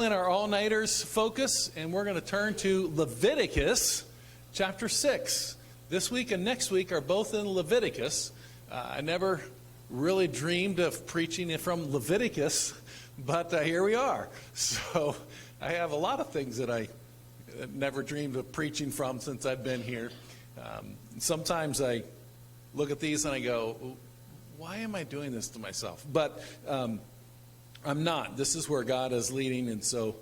In our all-nighters focus, and we're going to turn to Leviticus chapter 6. This week and next week are both in Leviticus. I never really dreamed of preaching from Leviticus, but here we are. So I have a lot of things that I never dreamed of preaching from since I've been here. Sometimes I look at these and I go, why am I doing this to myself? But I'm not. This is where God is leading, and so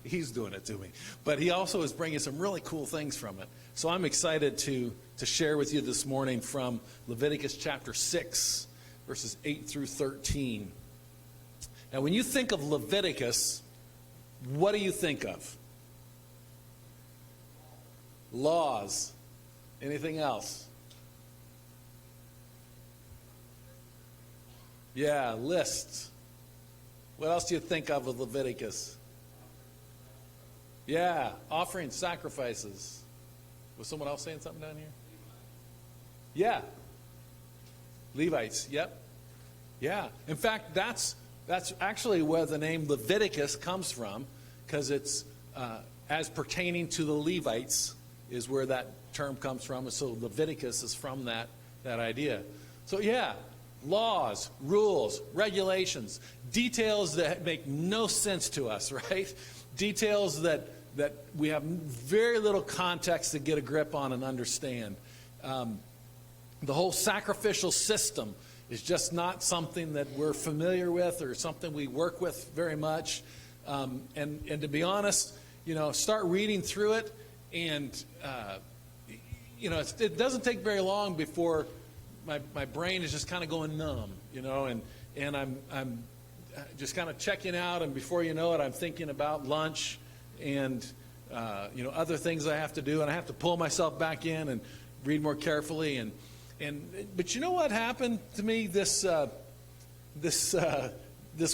He's doing it to me. But He also is bringing some really cool things from it. So I'm excited to share with you this morning from Leviticus chapter 6, verses 8 through 13. Now, when you think of Leviticus, what do you think of? Laws. Anything else? Yeah, lists. What else do you think of with Leviticus? Yeah, offerings, sacrifices. Was someone else saying something down here? Yeah. Levites, yep. Yeah. In fact, that's actually where the name Leviticus comes from, because it's as pertaining to the Levites is where that term comes from. And so Leviticus is from that idea. So yeah. Laws, rules, regulations, details that make no sense to us, right? Details that we have very little context to get a grip on and understand. The whole sacrificial system is just not something that we're familiar with or something we work with very much. And to be honest, start reading through it, and it doesn't take very long before my brain is just kind of going numb, and I'm just kind of checking out, and before you know it, I'm thinking about lunch and other things I have to do, and I have to pull myself back in and read more carefully. But you know what happened to me this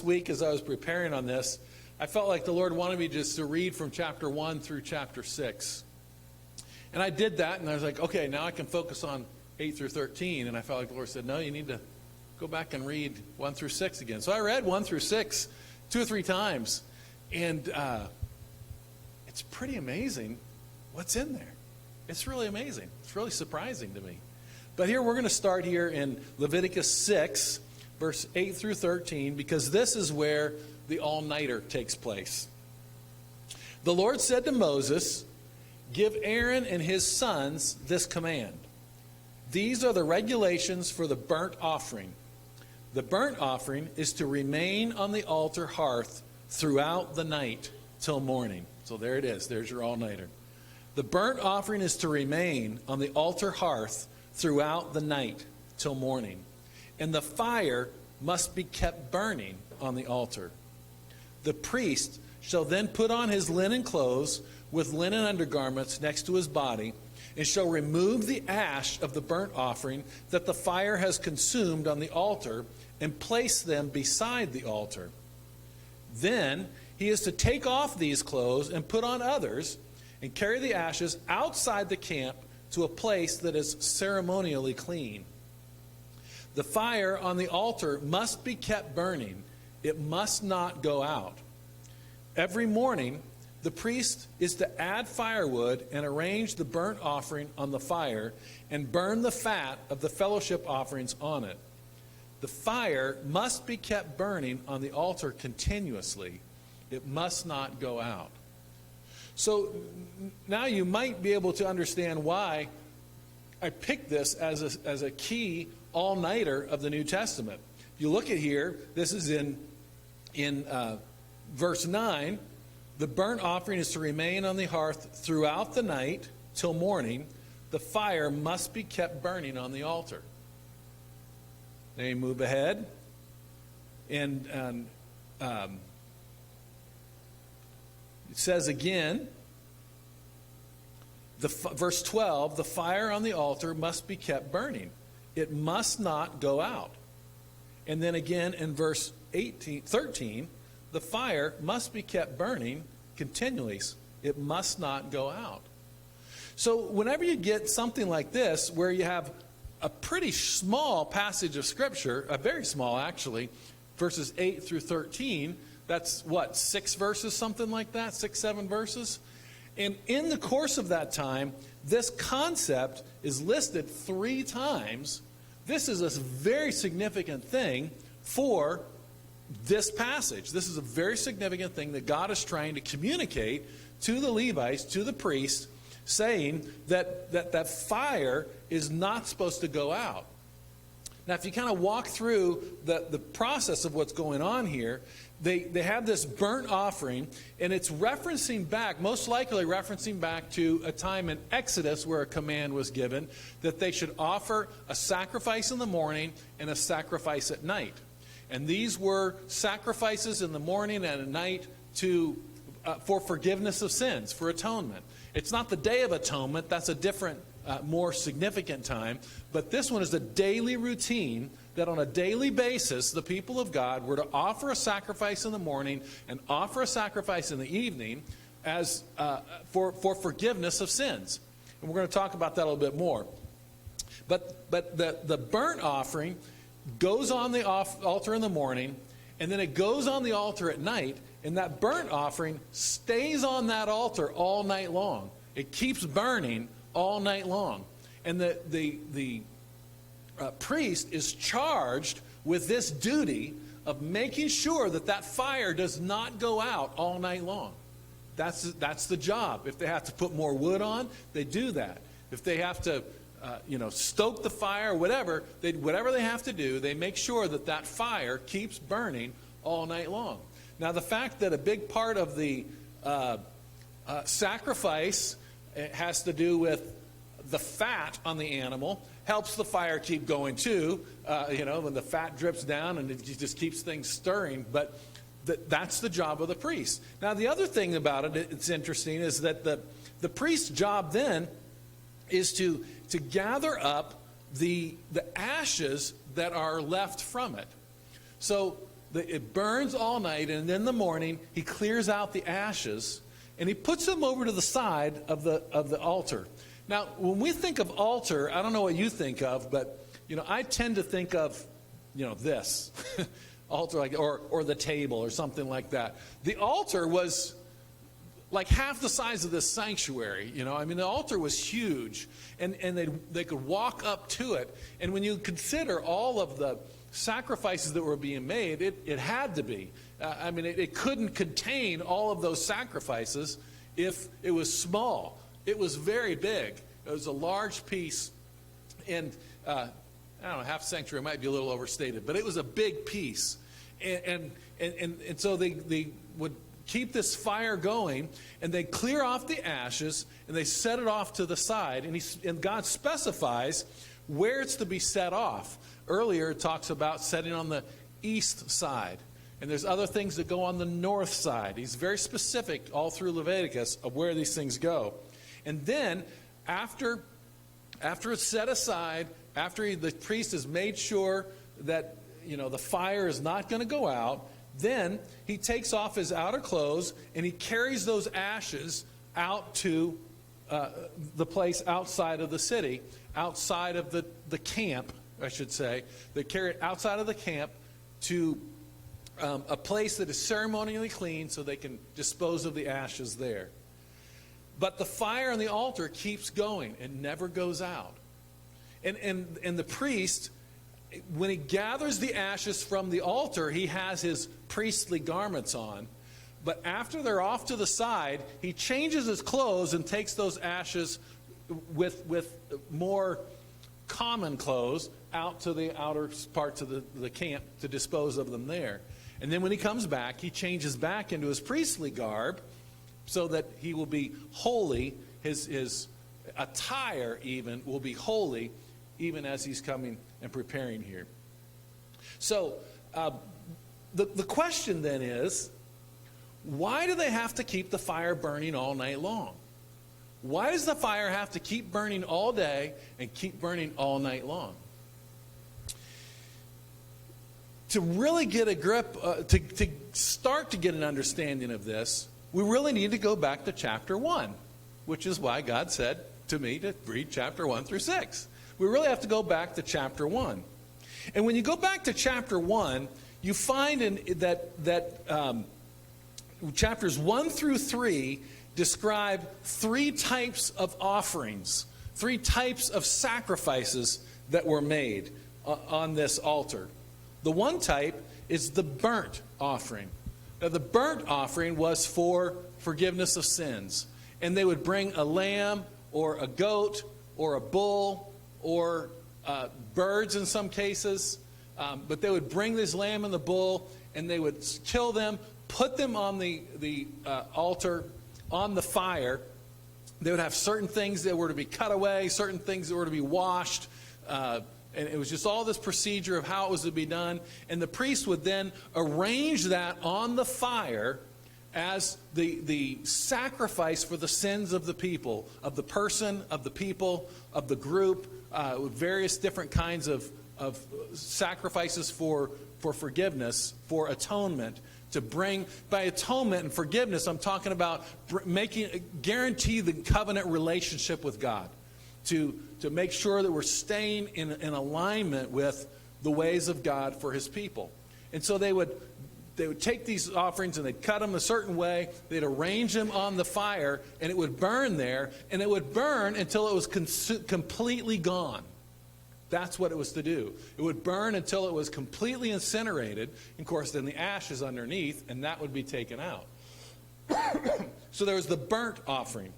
week as I was preparing on this? I felt like the Lord wanted me just to read from chapter 1 through chapter 6, and I did that, and I was like, okay, now I can focus on 8 through 13, and I felt like the Lord said, no, you need to go back and read 1 through 6 again. So I read 1 through 6 2 or 3 times, and it's pretty amazing what's in there. It's really amazing. It's really surprising to me. But here we're going to start here in Leviticus 6, verse 8 through 13, because this is where the all-nighter takes place. The Lord said to Moses, "Give Aaron and his sons this command. These are the regulations for the burnt offering. The burnt offering is to remain on the altar hearth throughout the night till morning." So there it is. There's your all-nighter. The burnt offering is to remain on the altar hearth throughout the night till morning. And the fire must be kept burning on the altar. The priest shall then put on his linen clothes with linen undergarments next to his body, and shall remove the ash of the burnt offering that the fire has consumed on the altar, and place them beside the altar. Then he is to take off these clothes and put on others, and carry the ashes outside the camp to a place that is ceremonially clean. The fire on the altar must be kept burning. It must not go out. Every morning, the priest is to add firewood and arrange the burnt offering on the fire and burn the fat of the fellowship offerings on it. The fire must be kept burning on the altar continuously. It must not go out. So now you might be able to understand why I picked this as a key all-nighter of the New Testament. If you look at here, this is in verse 9. The burnt offering is to remain on the hearth throughout the night till morning. The fire must be kept burning on the altar. Then you move ahead. And it says again, verse 12, the fire on the altar must be kept burning. It must not go out. And then again in verse 13, the fire must be kept burning continually. It must not go out. So whenever you get something like this, where you have a pretty small passage of Scripture, a very small actually, verses 8 through 13, That's what, 6 verses, something like that, 6, 7 verses? And in the course of that time, this concept is listed 3 times. This is a very significant thing for this passage. This is a very significant thing that God is trying to communicate to the Levites, to the priests, saying that fire is not supposed to go out. Now, if you kind of walk through the process of what's going on here, they have this burnt offering, and it's referencing back, most likely referencing back to a time in Exodus where a command was given that they should offer a sacrifice in the morning and a sacrifice at night. And these were sacrifices in the morning and at night for forgiveness of sins, for atonement. It's not the Day of Atonement. That's a different, more significant time. But this one is a daily routine that on a daily basis, the people of God were to offer a sacrifice in the morning and offer a sacrifice in the evening as for forgiveness of sins. And we're going to talk about that a little bit more. But the burnt offering goes on the altar in the morning, and then it goes on the altar at night, and that burnt offering stays on that altar all night long. It keeps burning all night long. And the priest is charged with this duty of making sure that fire does not go out all night long. That's the job. If they have to put more wood on, they do that. If they have to stoke the fire, whatever they have to do, they make sure that fire keeps burning all night long. Now, the fact that a big part of the sacrifice has to do with the fat on the animal helps the fire keep going too. When the fat drips down and it just keeps things stirring. But that's the job of the priest. Now, the other thing about it, it's interesting, is that the priest's job then is to gather up the ashes that are left from it. So it burns all night, and in the morning he clears out the ashes and he puts them over to the side of the altar. Now, when we think of altar, I don't know what you think of, but I tend to think of this altar, like or the table or something like that. The altar was like half the size of this sanctuary. The altar was huge, and they could walk up to it. And when you consider all of the sacrifices that were being made, it had to be. It couldn't contain all of those sacrifices if it was small. It was very big. It was a large piece, and I don't know, half sanctuary might be a little overstated, but it was a big piece. And so they would keep this fire going, and they clear off the ashes, and they set it off to the side. And God specifies where it's to be set off. Earlier, it talks about setting on the east side. And there's other things that go on the north side. He's very specific all through Leviticus of where these things go. And then, after it's set aside, after the priest has made sure that the fire is not going to go out, then he takes off his outer clothes and he carries those ashes out to the place outside of the city, outside of the camp, I should say. They carry it outside of the camp to a place that is ceremonially clean so they can dispose of the ashes there. But the fire on the altar keeps going. It never goes out. And the priest, when he gathers the ashes from the altar, he has his priestly garments on. But after they're off to the side, he changes his clothes and takes those ashes with more common clothes out to the outer parts of the camp to dispose of them there. And then when he comes back, he changes back into his priestly garb so that he will be holy. His attire even will be holy, even as he's coming and preparing here. So the question then is, why do they have to keep the fire burning all night long? Why does the fire have to keep burning all day and keep burning all night long? To really get a grip, to start to get an understanding of this, we really need to go back to chapter 1, which is why God said to me to read chapter 1 through 6. We really have to go back to chapter 1. And when you go back to chapter 1, you find that chapters 1 through 3 describe 3 types of offerings, 3 types of sacrifices that were made on this altar. The one type is the burnt offering. Now, the burnt offering was for forgiveness of sins. And they would bring a lamb or a goat or a bull or birds in some cases. But they would bring this lamb and the bull, and they would kill them, put them on the altar, on the fire. They would have certain things that were to be cut away, certain things that were to be washed. And it was just all this procedure of how it was to be done. And the priest would then arrange that on the fire as the sacrifice for the sins of the people, of the person, of the people, of the group, with various different kinds of sacrifices for forgiveness, for atonement. To bring, by atonement and forgiveness, I'm talking about guarantee the covenant relationship with God. To make sure that we're staying in alignment with the ways of God for his people. And so they would take these offerings and they'd cut them a certain way. They'd arrange them on the fire, and it would burn there, and it would burn until it was completely gone. That's what it was to do. It would burn until it was completely incinerated. And of course, then the ashes underneath, and that would be taken out. So there was the burnt offering.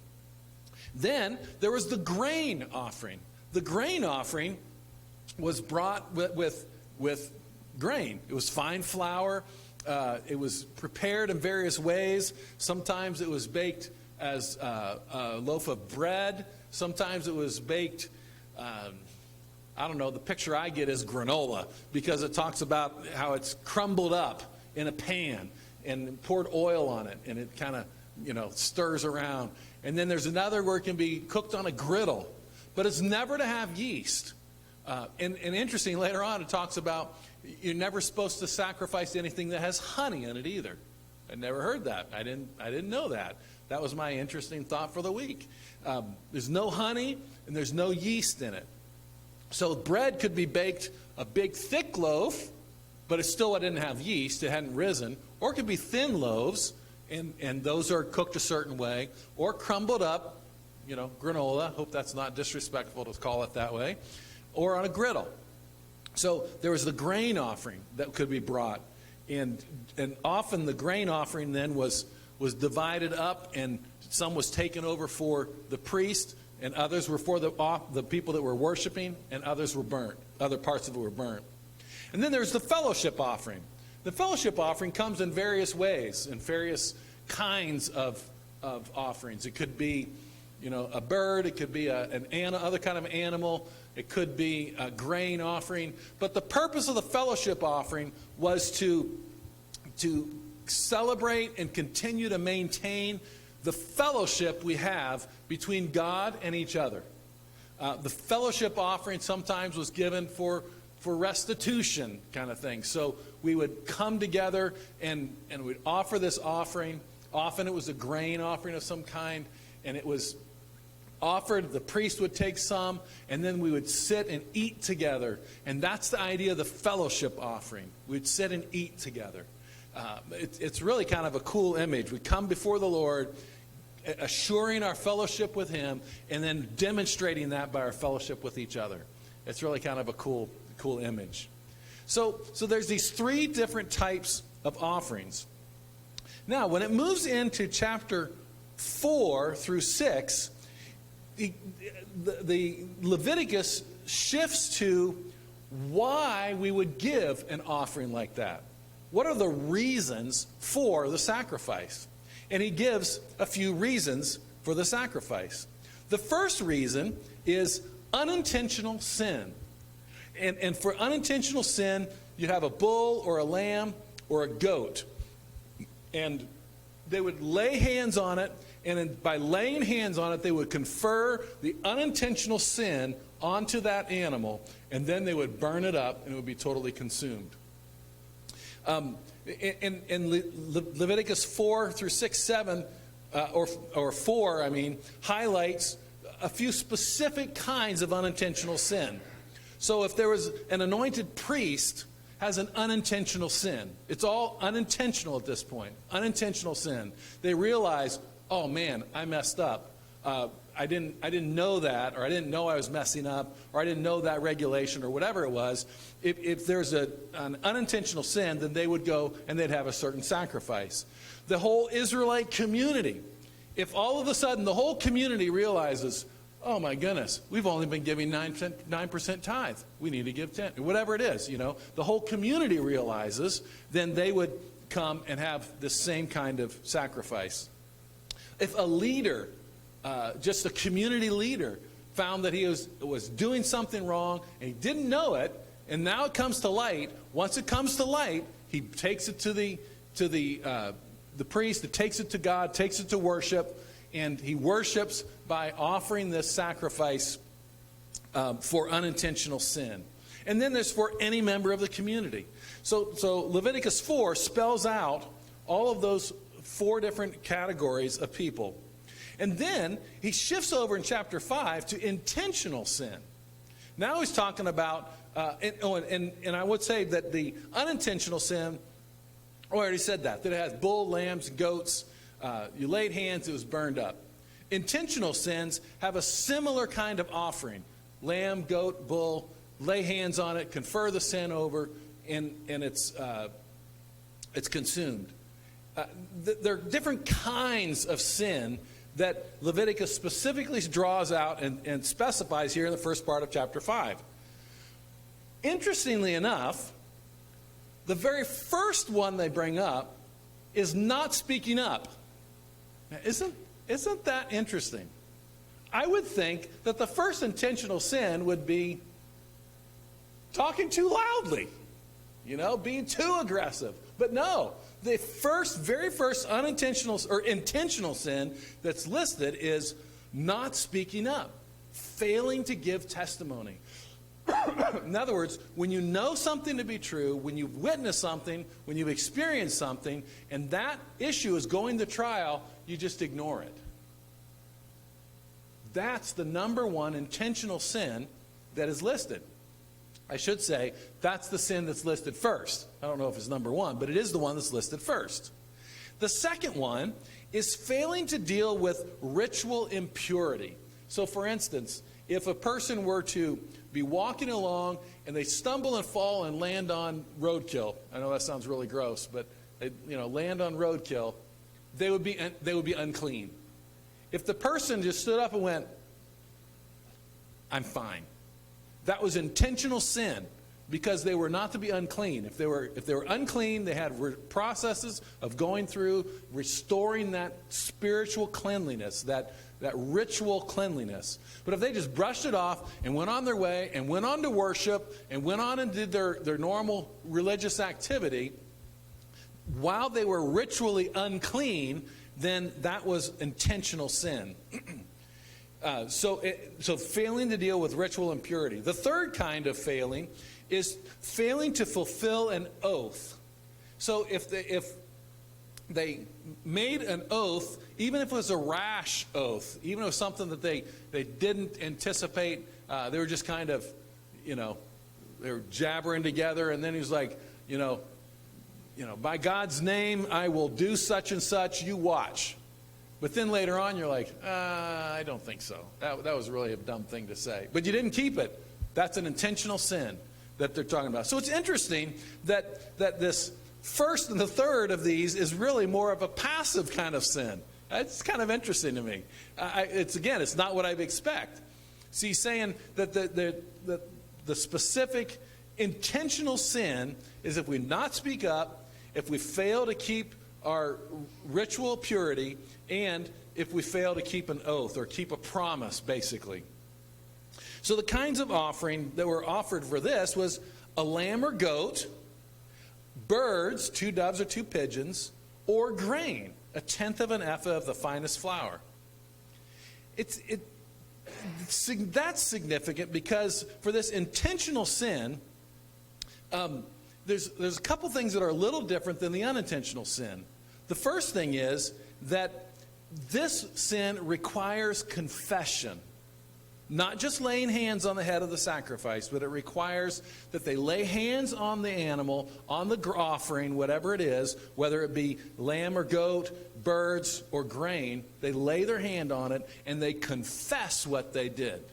Then there was the grain offering. The grain offering was brought with grain. It was fine flour. It was prepared in various ways. Sometimes it was baked as a loaf of bread. Sometimes it was baked, I don't know, the picture I get is granola, because it talks about how it's crumbled up in a pan and poured oil on it, and it kind of, stirs around. And then there's another where it can be cooked on a griddle, but it's never to have yeast. And interesting, later on it talks about you're never supposed to sacrifice anything that has honey in it either. I never heard that. I didn't know that. That was my interesting thought for the week. There's no honey and there's no yeast in it. So bread could be baked a big thick loaf, but it still didn't have yeast. It hadn't risen. Or it could be thin loaves, and those are cooked a certain way, or crumbled up, granola. Hope that's not disrespectful to call it that way, or on a griddle. So there was the grain offering that could be brought, and often the grain offering then was divided up, and some was taken over for the priest, and others were for the people that were worshiping, and others were burnt. Other parts of it were burnt. And then there's the fellowship offering. The fellowship offering comes in various ways, in various kinds of offerings. It could be, a bird. It could be other kind of animal. It could be a grain offering. But the purpose of the fellowship offering was to celebrate and continue to maintain the fellowship we have between God and each other. The fellowship offering sometimes was given for restitution kind of thing. So we would come together and we'd offer this offering. Often it was a grain offering of some kind, and it was offered. The priest would take some, and then we would sit and eat together. And that's the idea of the fellowship offering. We'd sit and eat together. It's really kind of a cool image. We come before the Lord, assuring our fellowship with Him, and then demonstrating that by our fellowship with each other. It's really kind of a cool image. So there's these 3 different types of offerings. Now, when it moves into chapter 4 through 6, the Leviticus shifts to why we would give an offering like that. What are the reasons for the sacrifice? And he gives a few reasons for the sacrifice. The first reason is unintentional sin. And for unintentional sin, you'd have a bull or a lamb or a goat. And they would lay hands on it, and by laying hands on it, they would confer the unintentional sin onto that animal, and then they would burn it up, and it would be totally consumed. In Leviticus 4 through 6, 7, or 4, highlights a few specific kinds of unintentional sin. So if there was an anointed priest has an unintentional sin. It's all unintentional at this point. Unintentional sin. They realize, oh man, I messed up. I didn't know that, or I didn't know I was messing up, or I didn't know that regulation, or whatever it was. If there's an unintentional sin, then they would go and they'd have a certain sacrifice. The whole Israelite community, if all of a sudden the whole community realizes, oh my goodness, we've only been giving 9% tithe. We need to give 10, whatever it is, the whole community realizes, then they would come and have the same kind of sacrifice. If a leader, just a community leader, found that he was doing something wrong and he didn't know it, and now it comes to light. Once it comes to light, he takes it to the priest, it takes it to God, takes it to worship, and he worships by offering this sacrifice for unintentional sin. And then there's for any member of the community. So Leviticus 4 spells out all of those 4 different categories of people. And then he shifts over in chapter 5 to intentional sin. Now he's talking about, and I would say that the unintentional sin, I already said that it has bull, lambs, goats. You laid hands, it was burned up. Intentional sins have a similar kind of offering. Lamb, goat, bull, lay hands on it, confer the sin over, and it's consumed. There are different kinds of sin that Leviticus specifically draws out and specifies here in the first part of chapter 5. Interestingly enough, the very first one they bring up is not speaking up. Now, isn't that interesting? I would think that the first intentional sin would be talking too loudly, being too aggressive. But no, the very first unintentional or intentional sin that's listed is not speaking up, failing to give testimony. In other words, when you know something to be true, when you've witnessed something, when you've experienced something, and that issue is going to trial, you just ignore it. That's the number one intentional sin that is listed. I should say, that's the sin that's listed first. I don't know if it's number one, but it is the one that's listed first. The second one is failing to deal with ritual impurity. So, for instance, if a person were to be walking along and they stumble and fall and land on roadkill, I know that sounds really gross, but they, land on roadkill, they would be unclean. If the person just stood up and went, I'm fine, that was intentional sin, because they were not to be unclean. If they were unclean, they had processes of going through restoring that spiritual cleanliness, that ritual cleanliness. But if they just brushed it off and went on their way and went on to worship and went on and did their normal religious activity, while they were ritually unclean, then that was intentional sin. So failing to deal with ritual impurity. The third kind of failing is failing to fulfill an oath. So if they made an oath, even if it was a rash oath, even if it was something that they didn't anticipate, they were just kind of, they were jabbering together, and then he was like, by God's name, I will do such and such, you watch. But then later on, you're like, I don't think so. That was really a dumb thing to say. But you didn't keep it. That's an intentional sin that they're talking about. So it's interesting that this first and the third of these is really more of a passive kind of sin. It's kind of interesting to me. It's not what I'd expect. See, he's saying that the specific intentional sin is if we not speak up, if we fail to keep our ritual purity, and if we fail to keep an oath or keep a promise, basically. So the kinds of offering that were offered for this was a lamb or goat, birds, 2 doves or 2 pigeons, or grain, 1/10 of an ephah of the finest flour. That's significant because for this intentional sin, there's a couple things that are a little different than the unintentional sin. The first thing is that this sin requires confession. Not just laying hands on the head of the sacrifice, but it requires that they lay hands on the animal, on the offering, whatever it is, whether it be lamb or goat, birds or grain. They lay their hand on it and they confess what they did.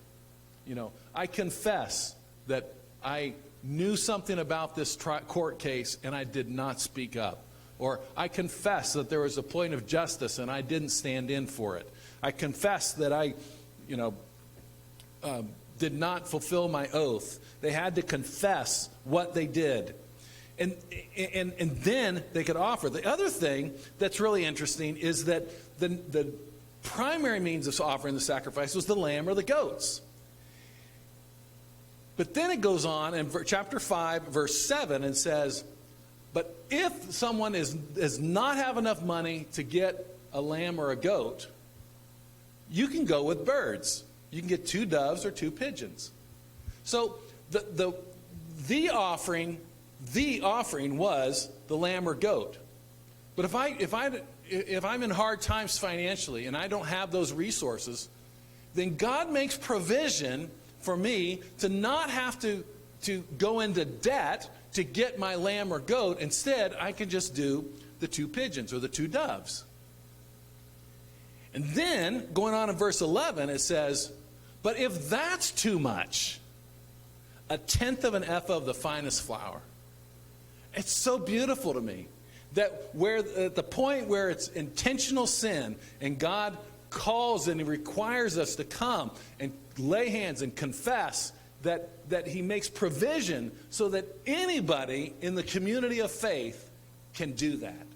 I confess that I knew something about this court case and I did not speak up. Or I confess that there was a point of justice and I didn't stand in for it. I confess that I, did not fulfill my oath. They had to confess what they did. And then they could offer. The other thing that's really interesting is that the primary means of offering the sacrifice was the lamb or the goats. But then it goes on in chapter 5, verse 7, and says, but if someone does not have enough money to get a lamb or a goat, you can go with birds. You can get 2 doves or 2 pigeons. So the offering was the lamb or goat. But if I'm in hard times financially and I don't have those resources, then God makes provision for me to not have to go into debt to get my lamb or goat. Instead, I can just do the 2 pigeons or the 2 doves. And then, going on in verse 11, it says, but if that's too much, 1/10 of an ephah of the finest flour. It's so beautiful to me that at the point where it's intentional sin and God calls and He requires us to come and lay hands and confess that He makes provision so that anybody in the community of faith can do that.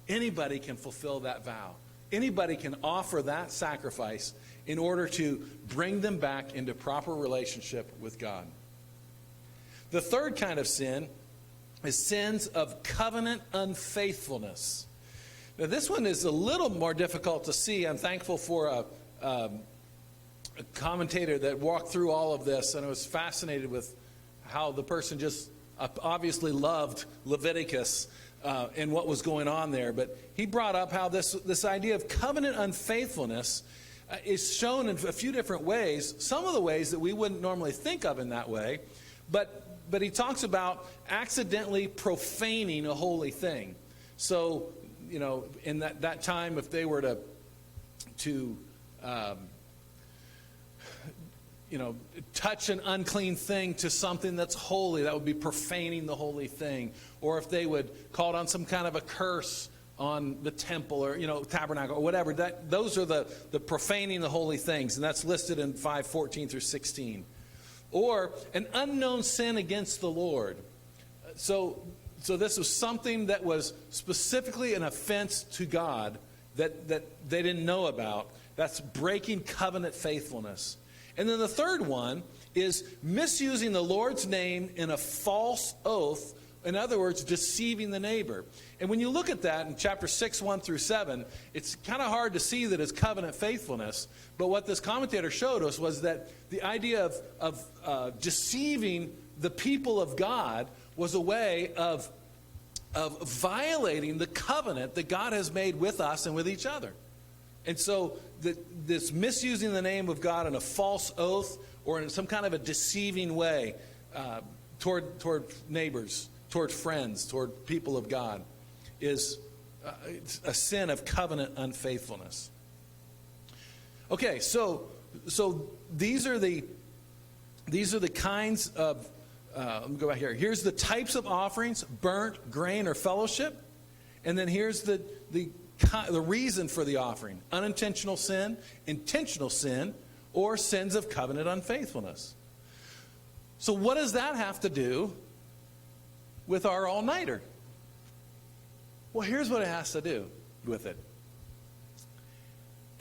Anybody can fulfill that vow. Anybody can offer that sacrifice in order to bring them back into proper relationship with God. The third kind of sin is sins of covenant unfaithfulness. Now, this one is a little more difficult to see. I'm thankful for a commentator that walked through all of this, and I was fascinated with how the person just obviously loved Leviticus and what was going on there. But he brought up how this idea of covenant unfaithfulness is shown in a few different ways. Some of the ways that we wouldn't normally think of in that way, but he talks about accidentally profaning a holy thing. So, in that time, if they were to touch an unclean thing to something that's holy, that would be profaning the holy thing. Or if they would call on some kind of a curse on the temple or, tabernacle or whatever, those are the profaning the holy things. And that's listed in 5:14 through 16. Or an unknown sin against the Lord. So this was something that was specifically an offense to God that they didn't know about. That's breaking covenant faithfulness. And then the third one is misusing the Lord's name in a false oath. In other words, deceiving the neighbor. And when you look at that in chapter 6, 1 through 7, it's kind of hard to see that it's covenant faithfulness. But what this commentator showed us was that the idea of deceiving the people of God was a way of violating the covenant that God has made with us and with each other. And so this misusing the name of God in a false oath or in some kind of a deceiving way toward neighbors, toward friends, toward people of God is a sin of covenant unfaithfulness. Okay, so these are the kinds of let me go back here. Here's the types of offerings: burnt, grain, or fellowship. And then here's the reason for the offering: unintentional sin, intentional sin, or sins of covenant unfaithfulness. So what does that have to do with our all-nighter? Well, here's what it has to do with it.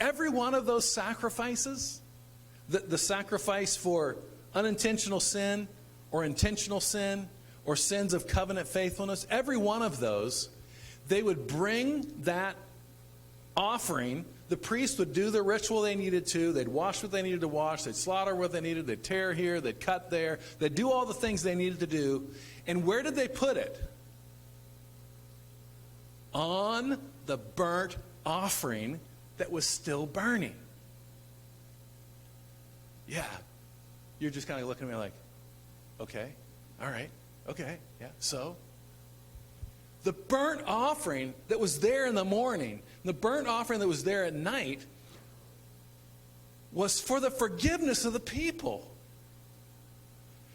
Every one of those sacrifices, the sacrifice for unintentional sin or intentional sin or sins of covenant faithfulness, every one of those, they would bring that offering. The priest would do the ritual they needed to. They'd wash what they needed to wash. They'd slaughter what they needed. They'd tear here. They'd cut there. They'd do all the things they needed to do. And where did they put it? On the burnt offering that was still burning. Yeah, you're just kind of looking at me like, okay, all right, okay, yeah, so? The burnt offering that was there in the morning, the burnt offering that was there at night, was for the forgiveness of the people.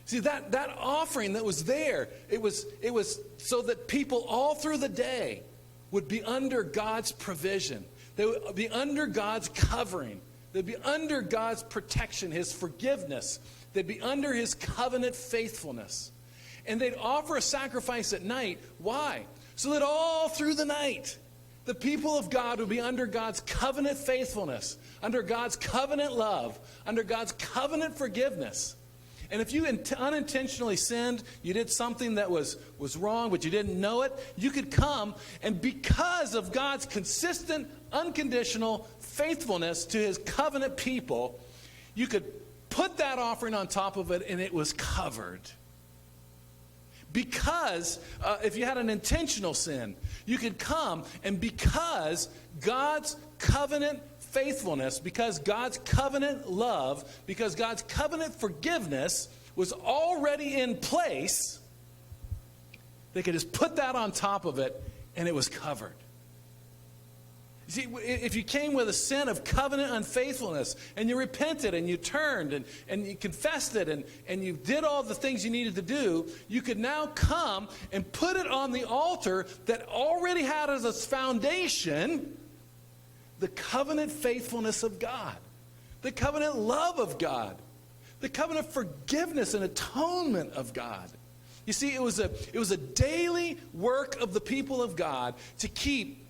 See, that offering that was there, it was so that people all through the day would be under God's provision. They would be under God's covering. They'd be under God's protection, His forgiveness. They'd be under His covenant faithfulness. And they'd offer a sacrifice at night. Why? So that all through the night, the people of God would be under God's covenant faithfulness, under God's covenant love, under God's covenant forgiveness. And if you unintentionally sinned, you did something that was wrong, but you didn't know it, you could come, and because of God's consistent, unconditional faithfulness to His covenant people, you could put that offering on top of it, and it was covered. Because if you had an intentional sin, you could come, and because God's covenant faithfulness, because God's covenant love, because God's covenant forgiveness was already in place, they could just put that on top of it, and it was covered. You see, if you came with a sin of covenant unfaithfulness, and you repented, and you turned, and you confessed it, and you did all the things you needed to do, you could now come and put it on the altar that already had as its foundation the covenant faithfulness of God, the covenant love of God, the covenant forgiveness and atonement of God. You see, it was a daily work of the people of God to keep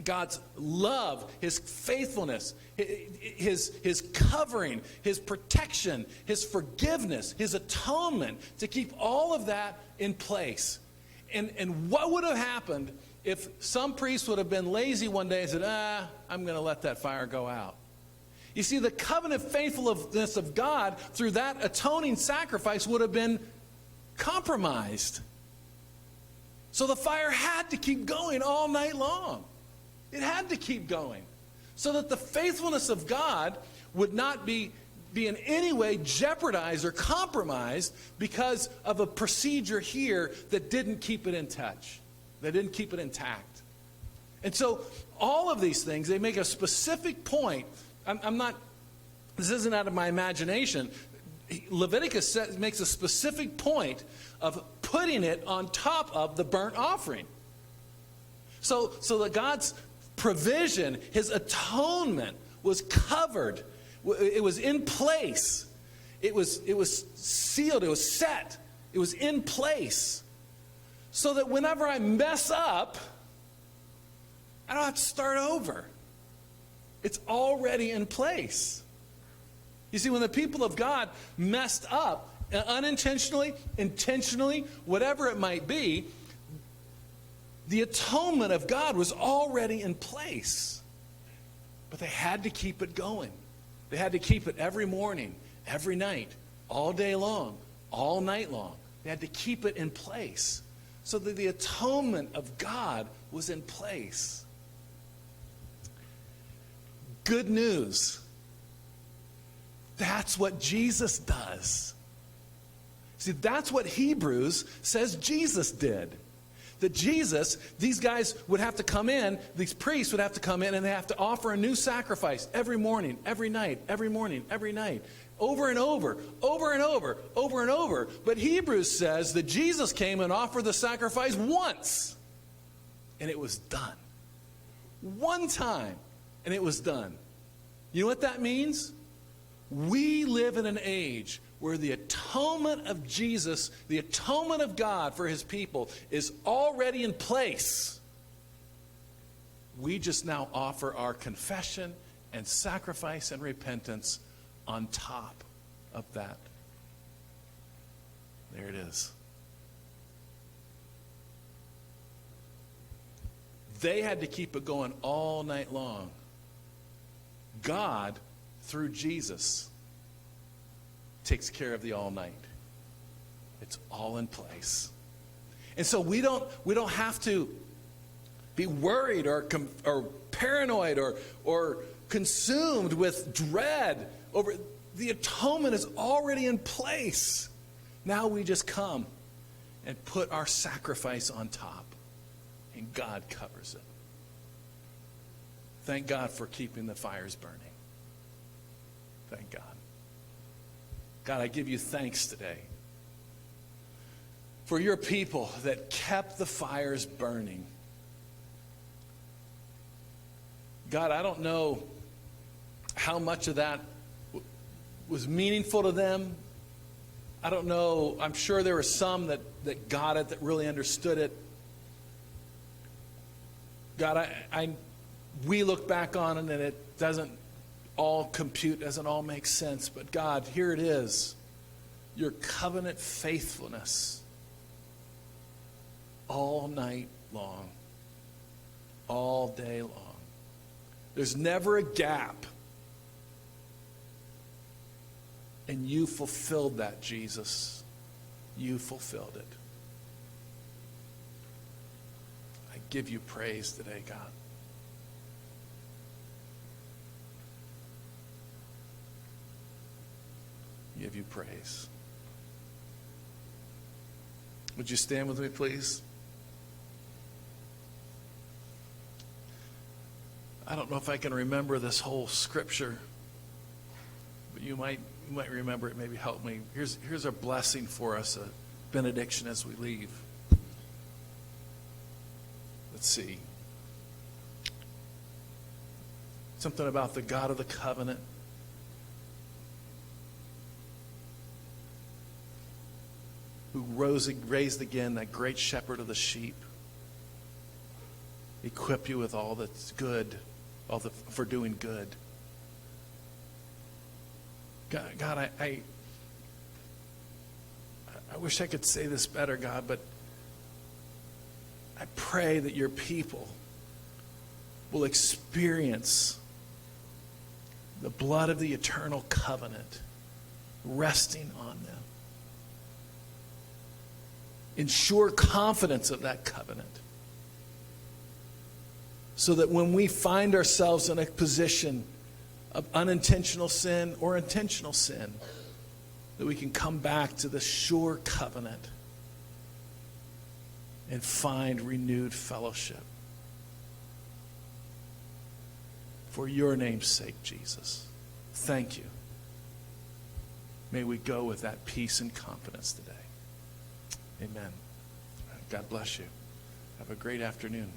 God's love, His faithfulness, His covering, His protection, His forgiveness, His atonement, to keep all of that in place. And what would have happened if some priest would have been lazy one day and said, I'm going to let that fire go out? You see, the covenant faithfulness of God through that atoning sacrifice would have been compromised. So the fire had to keep going all night long. It had to keep going so that the faithfulness of God would not be in any way jeopardized or compromised because of a procedure here that didn't keep it in touch. They didn't keep it intact. And so all of these things, they make a specific point. This isn't out of my imagination. Leviticus makes a specific point of putting it on top of the burnt offering. So that God's provision, His atonement was covered. It was in place. It was sealed. It was set. It was in place. So that whenever I mess up, I don't have to start over. It's already in place. You see, when the people of God messed up, unintentionally, intentionally, whatever it might be, the atonement of God was already in place. But they had to keep it going. They had to keep it every morning, every night, all day long, all night long. They had to keep it in place so that the atonement of God was in place. Good news. That's what Jesus does. See, that's what Hebrews says Jesus did. That Jesus, these guys would have to come in, these priests would have to come in, and they have to offer a new sacrifice every morning, every night, every morning, every night, over and over, over and over, over and over. But Hebrews says that Jesus came and offered the sacrifice once, and it was done. One time, and it was done. You know what that means? We live in an age where the atonement of Jesus, the atonement of God for His people is already in place. We just now offer our confession and sacrifice and repentance on top of that. There it is. They had to keep it going all night long. God, through Jesus, takes care of the all night. It's all in place. And so we don't have to be worried or paranoid or consumed with dread over The atonement is already in place. Now we just come and put our sacrifice on top, and God covers it. Thank God for keeping the fires burning. Thank God. God, I give you thanks today for your people that kept the fires burning. God, I don't know how much of that was meaningful to them. I don't know. I'm sure there were some that got it, that really understood it. God, we look back on it and it doesn't all compute, doesn't all make sense. But God, here it is. Your covenant faithfulness all night long, all day long. There's never a gap. And you fulfilled that, Jesus. You fulfilled it. I give you praise today, God. Give you praise. Would you stand with me, please? I don't know if I can remember this whole scripture, but you might remember it, maybe help me. Here's a blessing for us, a benediction as we leave. Let's see. Something about the God of the covenant. Who raised again that great shepherd of the sheep. Equip you with all that's good, for doing good. God, I wish I could say this better, God, but I pray that your people will experience the blood of the eternal covenant resting on them. In sure confidence of that covenant. So that when we find ourselves in a position of unintentional sin or intentional sin, that we can come back to the sure covenant and find renewed fellowship. For your name's sake, Jesus. Thank you. May we go with that peace and confidence today. Amen. God bless you. Have a great afternoon.